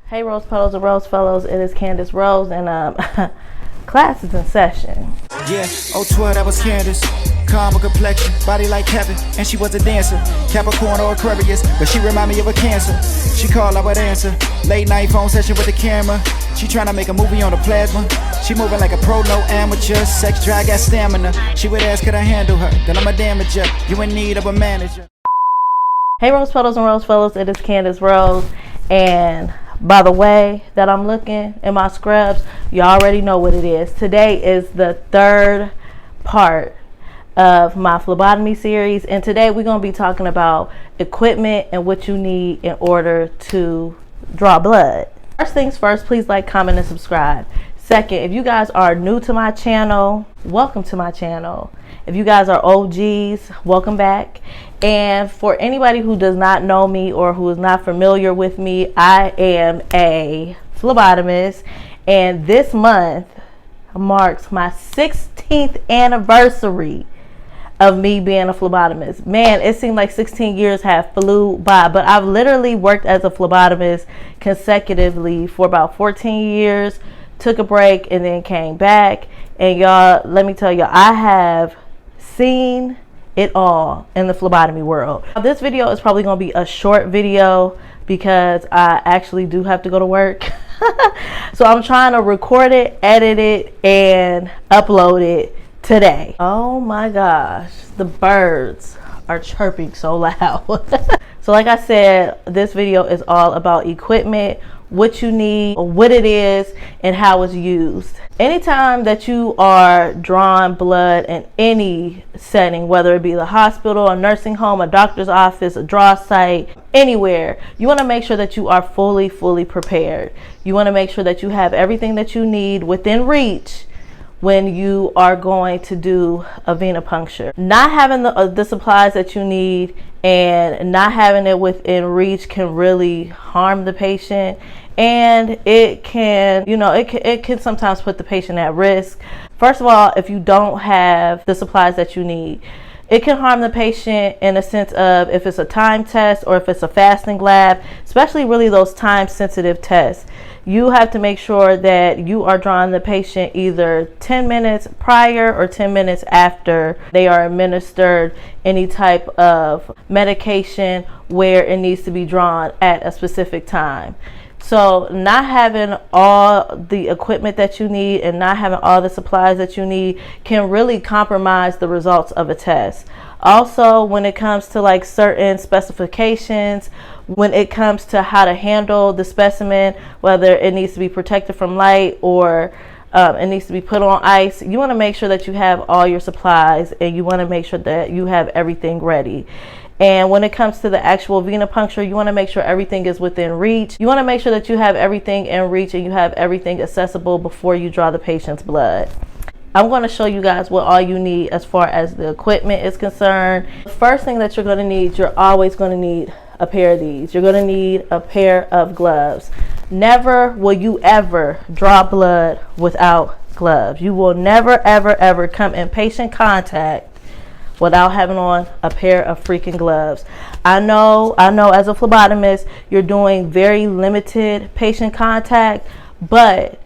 Hey Rose Petals and Rose Fellows, it is Candace Rose and class is in session. Yeah, 012, that was Candace. Calm complexion, body like Kevin, and she was a dancer. Capricorn or Aquarius, but she remind me of a Cancer. She called, I would answer. Late night phone session with the camera. She tryna make a movie on the plasma. She moving like a pro, no amateur. Sex drive, got stamina. She would ask, could I handle her? Then I'm a damager. You in need of a manager. Hey Rose Petals and Rose Fellows, it is Candace Rose, and by the way that I'm looking in my scrubs, you already know what it is. Today is the third part of my phlebotomy series, and today we're going to be talking about equipment and what you need in order to draw blood. First things first, please like, comment, and subscribe. Second, if you guys are new to my channel, welcome to my channel. If you guys are OGs, welcome back. And for anybody who does not know me or who is not familiar with me, I am a phlebotomist, and this month marks my 16th anniversary of me being a phlebotomist. Man, it seemed like 16 years have flew by, but I've literally worked as a phlebotomist consecutively for about 14 years, took a break, and then came back. And y'all, let me tell you, I have seen it all in the phlebotomy world. Now, this video is probably going to be a short video because I actually do have to go to work. So I'm trying to record it, edit it, and upload it today. Oh my gosh, the birds are chirping so loud. So like I said, this video is all about equipment, what you need, what it is, and how it's used. Anytime that you are drawing blood in any setting, whether it be the hospital, a nursing home, a doctor's office, a draw site, anywhere, you want to make sure that you are fully prepared. You want to make sure that you have everything that you need within reach when you are going to do a venipuncture. Not having the supplies that you need and not having it within reach can really harm the patient, and it can, it can sometimes put the patient at risk. First of all, if you don't have the supplies that you need, it can harm the patient in a sense of if it's a time test or if it's a fasting lab, especially really those time sensitive tests. You have to make sure that you are drawing the patient either 10 minutes prior or 10 minutes after they are administered any type of medication where it needs to be drawn at a specific time. So not having all the equipment that you need and not having all the supplies that you need can really compromise the results of a test. Also, when it comes to like certain specifications, when it comes to how to handle the specimen, whether it needs to be protected from light or it needs to be put on ice, you want to make sure that you have all your supplies and you want to make sure that you have everything ready. And when it comes to the actual venipuncture, you want to make sure everything is within reach. You want to make sure that you have everything in reach and you have everything accessible before you draw the patient's blood. I'm going to show you guys what all you need as far as the equipment is concerned. The first thing that you're going to need, you're always going to need a pair of these. You're going to need a pair of gloves. Never will you ever draw blood without gloves. You will never, ever come in patient contact without having on a pair of freaking gloves. I know as a phlebotomist, you're doing very limited patient contact, but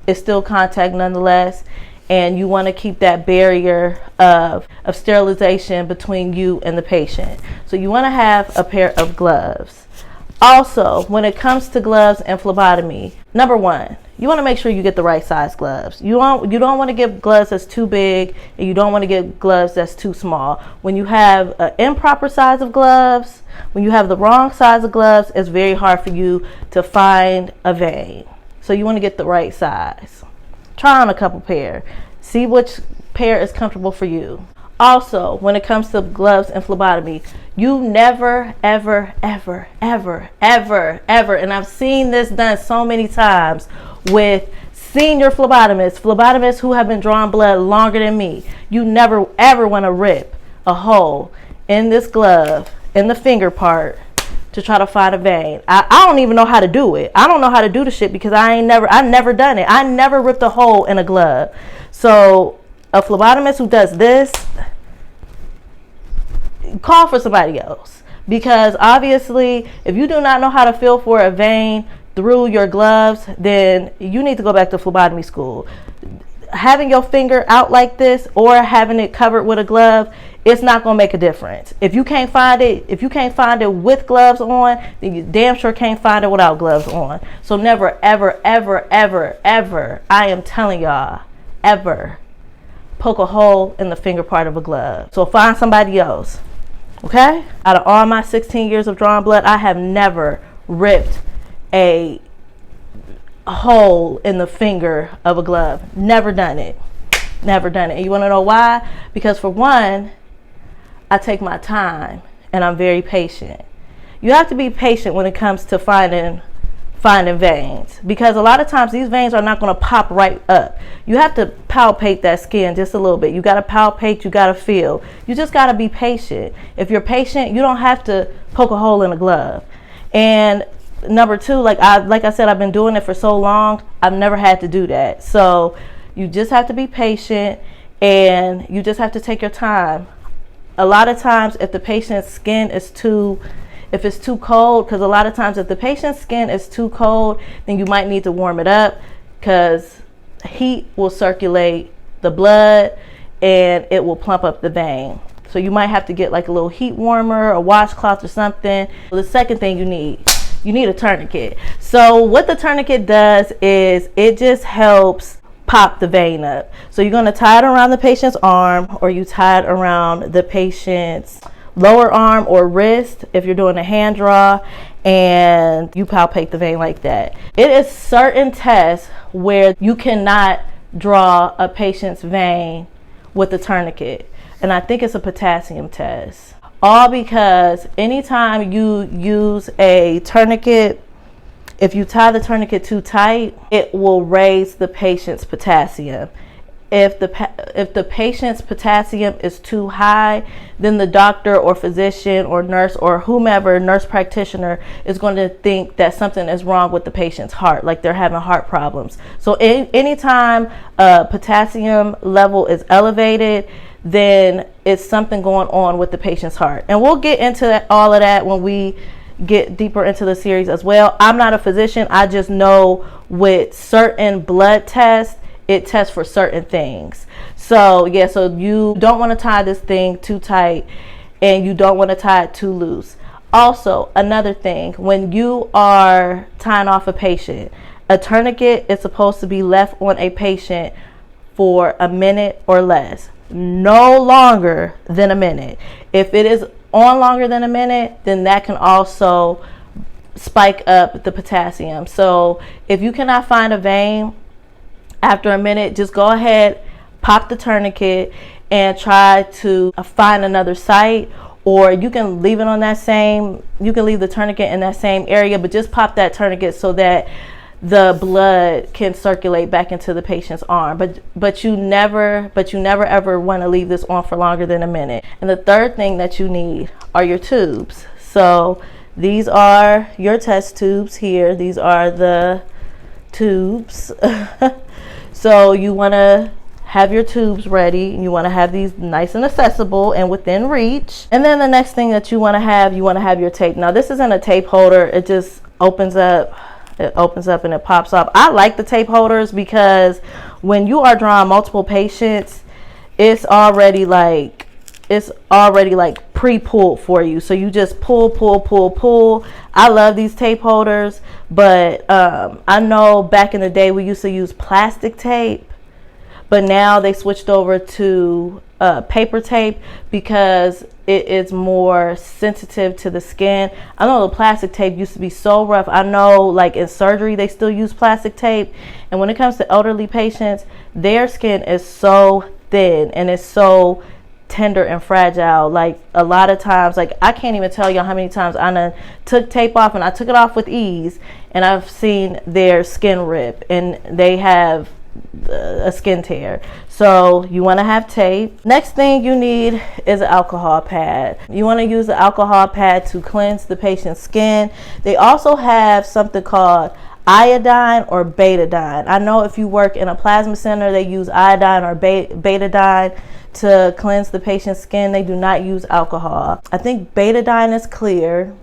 it's still contact nonetheless. And you want to keep that barrier of sterilization between you and the patient. So you want to have a pair of gloves. Also, when it comes to gloves and phlebotomy, number one, you want to make sure you get the right size gloves. You don't want to get gloves that's too big, and you don't want to get gloves that's too small. When you have an improper size of gloves, when you have the wrong size of gloves, it's very hard for you to find a vein. So you want to get the right size. Try on a couple pair. See which pair is comfortable for you. Also, when it comes to gloves and phlebotomy, you never, ever, and I've seen this done so many times with senior phlebotomists who have been drawing blood longer than me. You never, ever want to rip a hole in this glove, in the finger part, to try to find a vein. I don't even know how to do it. I don't know how to do the shit because I never done it. I never ripped a hole in a glove. So a phlebotomist who does this, call for somebody else. Because obviously, if you do not know how to feel for a vein, through your gloves, then you need to go back to phlebotomy school. Having your finger out like this or having it covered with a glove, it's not going to make a difference. If you can't find it with gloves on, then you damn sure can't find it without gloves on. So never, ever, ever, ever, ever, I am telling y'all, ever poke a hole in the finger part of a glove. So find somebody else. Okay? Out of all my 16 years of drawing blood, I have never ripped a hole in the finger of a glove. Never done it. Never done it. And you want to know why? Because for one, I take my time and I'm very patient. You have to be patient when it comes to finding veins, because a lot of times these veins are not going to pop right up. You have to palpate that skin just a little bit. You got to palpate, you got to feel. You just got to be patient. If you're patient, you don't have to poke a hole in a glove. And number two, like I said, I've been doing it for so long, I've never had to do that. So you just have to be patient and you just have to take your time. A lot of times if the patient's skin is if it's too cold, because a lot of times if the patient's skin is too cold, then you might need to warm it up, because heat will circulate the blood and it will plump up the vein. So you might have to get like a little heat warmer, a washcloth or something. The second thing you need a tourniquet. So what the tourniquet does is it just helps pop the vein up. So you're going to tie it around the patient's arm, or you tie it around the patient's lower arm or wrist if you're doing a hand draw, and you palpate the vein like that. It is certain tests where you cannot draw a patient's vein with a tourniquet, and I think it's a potassium test. All because anytime you use a tourniquet, if you tie the tourniquet too tight, it will raise the patient's potassium. If the patient's potassium is too high, then the doctor or physician or nurse or whomever, nurse practitioner, is going to think that something is wrong with the patient's heart, like they're having heart problems. So anytime potassium level is elevated, then it's something going on with the patient's heart. And we'll get into all of that when we get deeper into the series as well. I'm not a physician. I just know with certain blood tests, it tests for certain things. So yeah, so you don't want to tie this thing too tight and you don't want to tie it too loose. Also, another thing, when you are tying off a patient, a tourniquet is supposed to be left on a patient for a minute or less. No longer than a minute. If it is on longer than a minute, then that can also spike up the potassium. So if you cannot find a vein after a minute, just go ahead, pop the tourniquet and try to find another site, or you can leave it on that same, you can leave the tourniquet in that same area, but just pop that tourniquet so that the blood can circulate back into the patient's arm. But you never ever want to leave this on for longer than a minute. And the third thing that you need are your tubes. So these are your test tubes here. These are the tubes. So you want to have your tubes ready. You want to have these nice and accessible and within reach. And then the next thing that you want to have your tape. Now this isn't a tape holder. It just opens up. It opens up and it pops off. I like the tape holders because when you are drawing multiple patients, it's already like pre-pulled for you. So you just pull. I love these tape holders, but I know back in the day we used to use plastic tape, but now they switched over to paper tape because it is more sensitive to the skin. I know the plastic tape used to be so rough. I know like in surgery they still use plastic tape, and when it comes to elderly patients, their skin is so thin and it's so tender and fragile. Like a lot of times, like I can't even tell you how many times I took tape off, and I took it off with ease, and I've seen their skin rip and they have a skin tear. So you want to have tape. Next thing you need is an alcohol pad. You want to use the alcohol pad to cleanse the patient's skin. They also have something called iodine or betadine. I know if you work in a plasma center, they use iodine or betadine to cleanse the patient's skin. They do not use alcohol. I think betadine is clear.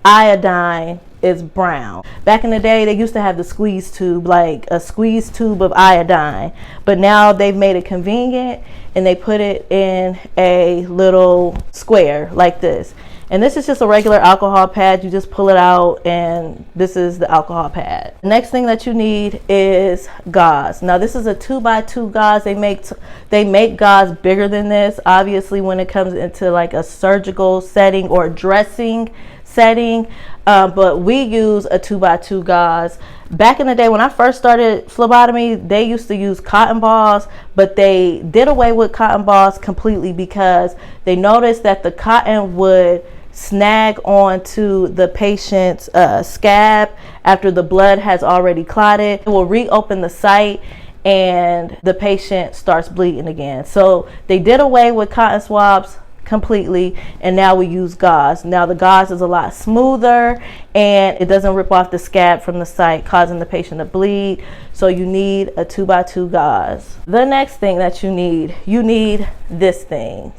Iodine is brown. Back in the day, they used to have the squeeze tube, like a squeeze tube of iodine, but now they've made it convenient and they put it in a little square like this. And this is just a regular alcohol pad. You just pull it out and this is the alcohol pad. Next thing that you need is gauze. Now this is a 2x2 gauze. They make gauze bigger than this, obviously, when it comes into like a surgical setting or dressing setting, but we use a 2x2 gauze. Back in the day when I first started phlebotomy, they used to use cotton balls, but they did away with cotton balls completely because they noticed that the cotton would snag onto the patient's scab after the blood has already clotted. It will reopen the site and the patient starts bleeding again. So they did away with cotton swabs completely, and now we use gauze. Now the gauze is a lot smoother and it doesn't rip off the scab from the site, causing the patient to bleed. So you need a 2x2 gauze. The next thing that you need this thing.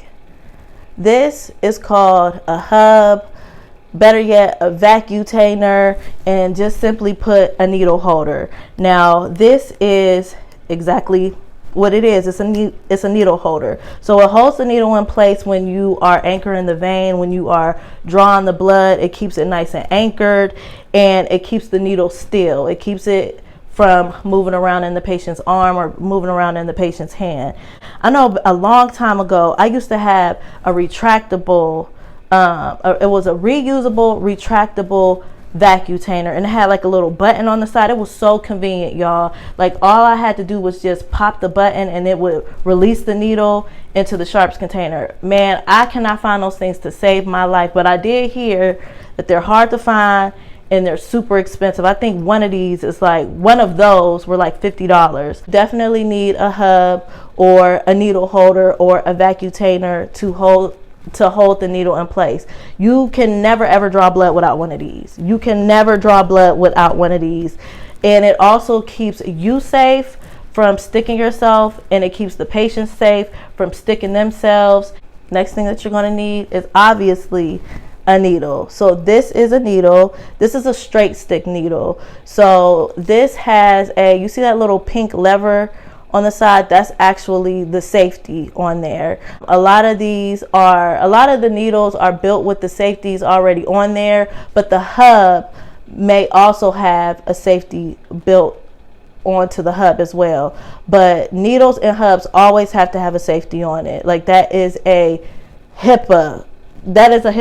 This is called a hub, better yet a vacutainer, and just simply put, a needle holder. Now this is exactly what it is. It's a needle holder. So it holds the needle in place when you are anchoring the vein, when you are drawing the blood. It keeps it nice and anchored, and it keeps the needle still. It keeps it from moving around in the patient's arm or moving around in the patient's hand. I know a long time ago, I used to have a retractable, it was a reusable, retractable vacutainer, and it had like a little button on the side. It was so convenient, y'all. Like all I had to do was just pop the button and it would release the needle into the sharps container. Man, I cannot find those things to save my life, but I did hear that they're hard to find and they're super expensive. I think one of those were like $50. Definitely need a hub or a needle holder or a vacutainer to hold the needle in place. You can never ever draw blood without one of these. You can never draw blood without one of these. And it also keeps you safe from sticking yourself, and it keeps the patient safe from sticking themselves. Next thing that you're going to need is obviously a needle. So this is a needle. This is a straight stick needle. So this has you see that little pink lever on the side? That's actually the safety on there. A lot of the needles are built with the safeties already on there, but the hub may also have a safety built onto the hub as well. But needles and hubs always have to have a safety on it. Like that is a HIPAA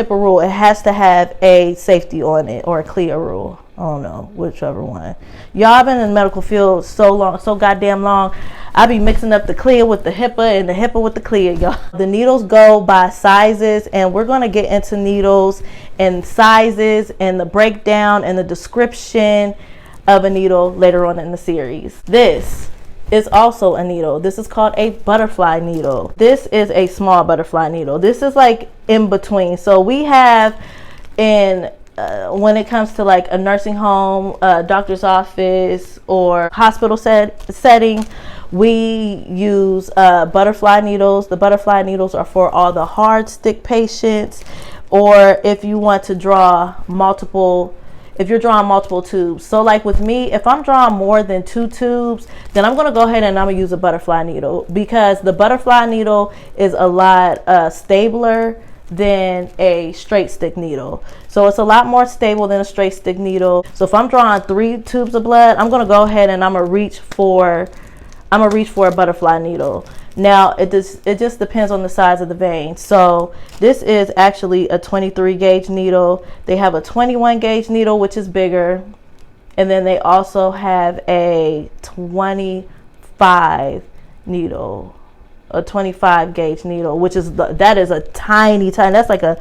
rule. It has to have a safety on it, or a CLIA rule. I don't know, whichever one. Y'all, I've been in the medical field so goddamn long. I be mixing up the CLIA with the HIPAA and the HIPAA with the CLIA, y'all. The needles go by sizes, and we're going to get into needles and sizes and the breakdown and the description of a needle later on in the series. This is also a needle. This is called a butterfly needle. This is a small butterfly needle. This is like in between. So we have when it comes to like a nursing home, doctor's office, or hospital setting, we use butterfly needles. The butterfly needles are for all the hard stick patients, or if you want to draw multiple tubes. So like with me, if I'm drawing more than 2 tubes, then I'm going to go ahead and I'm going to use a butterfly needle, because the butterfly needle is a lot stabler than a straight stick needle. So it's a lot more stable than a straight stick needle. So if I'm drawing 3 tubes of blood, I'm going to go ahead and I'm going to reach for a butterfly needle. Now it just depends on the size of the vein. So this is actually a 23 gauge needle. They have a 21 gauge needle, which is bigger, and then they also have a 25 needle, a 25 gauge needle, which is that is a tiny. That's like a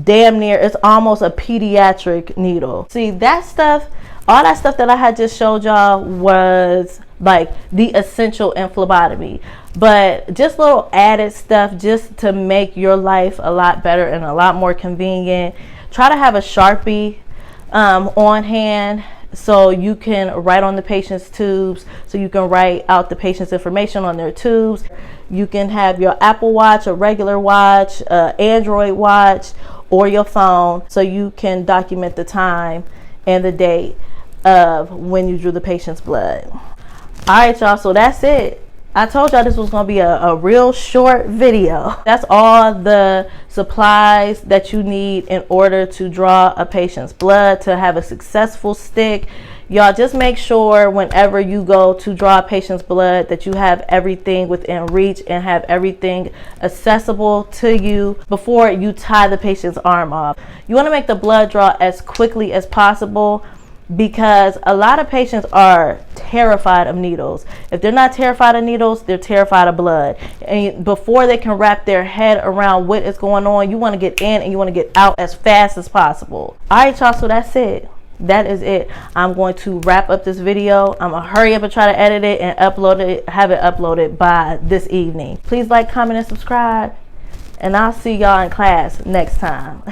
damn near, it's almost a pediatric needle. See, that stuff, all that stuff that I had just showed y'all was like the essential in phlebotomy, but just little added stuff just to make your life a lot better and a lot more convenient. Try to have a Sharpie on hand so you can write on the patient's tubes, so you can write out the patient's information on their tubes. You can have your Apple Watch, a regular watch, Android watch, or your phone, so you can document the time and the date of when you drew the patient's blood. All right, y'all, so that's it. I told y'all this was going to be a real short video. That's all the supplies that you need in order to draw a patient's blood to have a successful stick. Y'all just make sure whenever you go to draw a patient's blood that you have everything within reach and have everything accessible to you before you tie the patient's arm off. You want to make the blood draw as quickly as possible, because a lot of patients are terrified of needles. If they're not terrified of needles, they're terrified of blood. And before they can wrap their head around what is going on, you want to get in and you want to get out as fast as possible. All right, y'all, so that's it. That is it. I'm going to wrap up this video. I'm gonna hurry up and try to edit it and upload it, have it uploaded by this evening. Please like, comment, and subscribe, and I'll see y'all in class next time.